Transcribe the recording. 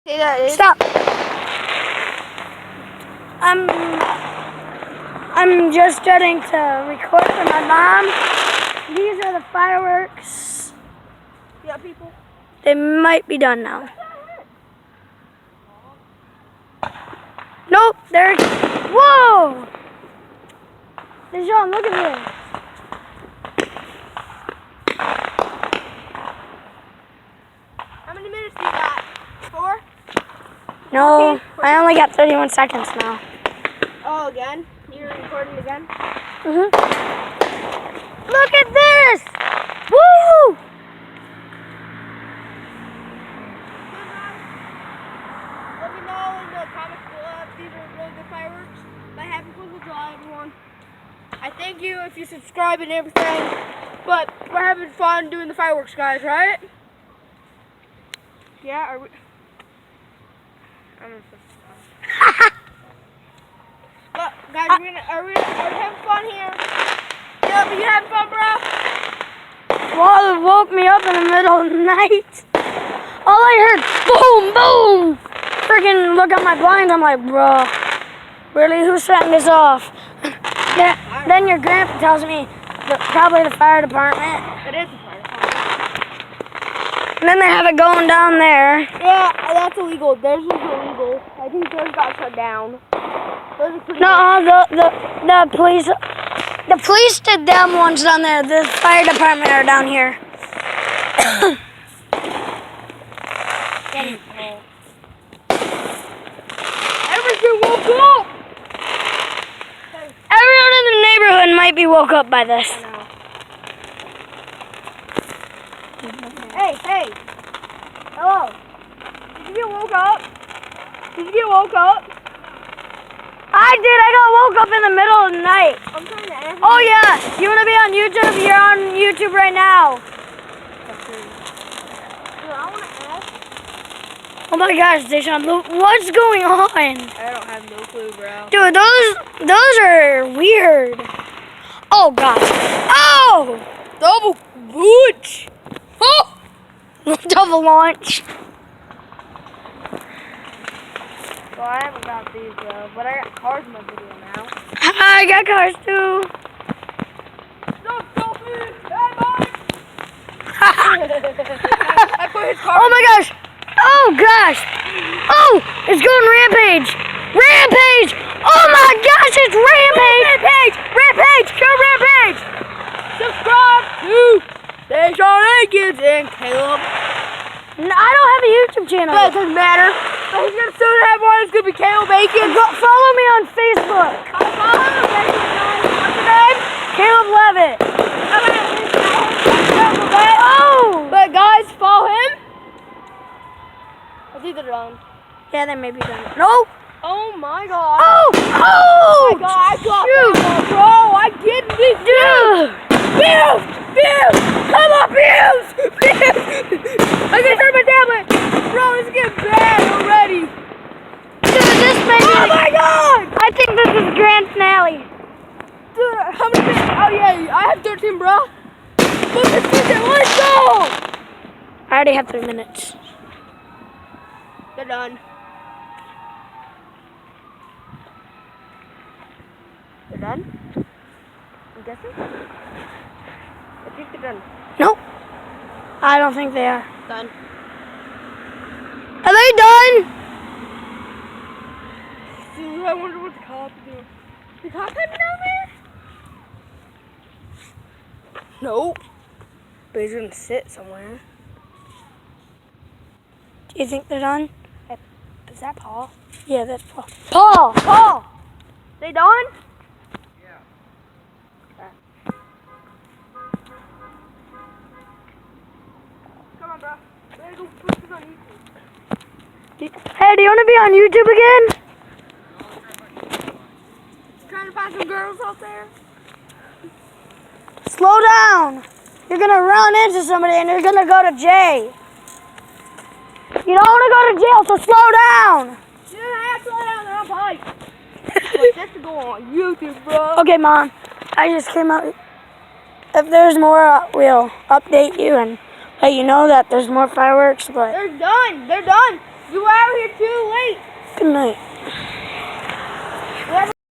Say that is. Stop. I'm just starting to record for my mom. These are the fireworks. Yeah, people. They might be done now. Nope, they're... Whoa! Dashyn, look at this. How many minutes do you got? 4? No, 14? I only got 31 seconds now. Oh, again? You're recording again? Look at this! Woo! Let me know in the comments below if these are really good fireworks. But happy 4th of July, everyone. I thank you if you subscribe and everything. But we're having fun doing the fireworks, guys, right? Yeah, are we? I'm But guys, are we having fun here? Yeah, you having fun, bro? Well, it woke me up in the middle of the night. All I heard, boom, boom. Freaking look at my blinds. I'm like, bro, really? Who's setting this off? Then your grandpa tells me, probably the fire department. It is the fire department. And then they have it going down there. Yeah, that's illegal. Theirs was illegal. I think theirs got shut down. Those are pretty No, the police did them ones down there. The fire department are down here. Everything woke up! Everyone in the neighborhood might be woke up by this. Hey! Hello! Did you get woke up? I did. I got woke up in the middle of the night. I'm trying to ask. Oh yeah, you want to be on YouTube? You're on YouTube right now. Dude, I want to ask. Oh my gosh, Dashyn, what's going on? I don't have no clue, bro. Dude, those are weird. Oh gosh. Oh! Double booch! Oh! Double launch. Well, I haven't got these, bro, but I got cars in my video now. I got cars too. Stop, stupid! Hey, Mike! I put his car. Oh my gosh. Oh gosh. Oh, it's going rampage. Rampage. Oh my gosh, it's rampage. Rampage! Go Rampage! Subscribe to dashyn, akins, and Caleb. I don't have a YouTube channel. But it doesn't matter. But he's gonna soon have one. It's gonna be Caleb Akins. Follow me on Facebook. Follow him. What's your name? Caleb Levitt. Oh! But guys, follow him. I think they're done. Yeah, they may be done. No. Oh my god. Oh! Oh! Oh my god, I got that one, bro. I get this. Bills! Come on, Bills! I can turn my tablet. Bro, it's getting bad already. Dude, this may be... Oh my god! I think this is grand finale. Dude, how many minutes? Oh yeah, I have 13, bro. Look at this, let's go! I already have 3 minutes. They're done. They're done? I'm guessing? I think they're done. Nope. I don't think they are. Done. Are they done? Dude, I wonder what the cops do. The cops have down there? Nope. But he's gonna sit somewhere. Do you think they're done? Is that Paul? Yeah, that's Paul. Paul! They done? Yeah. Come on, bro. Let's go put this on YouTube. Hey, do you want to be on YouTube again? Trying to find some girls out there. Slow down. You're going to run into somebody and you're going to go to jail. You don't want to go to jail, so slow down. You don't have to slow down, they're on bike. But that's to go on YouTube, bro. Okay, Mom. I just came out. If there's more, we'll update you and let you know that there's more fireworks. But They're done. They're done. You were out here too late. Good night.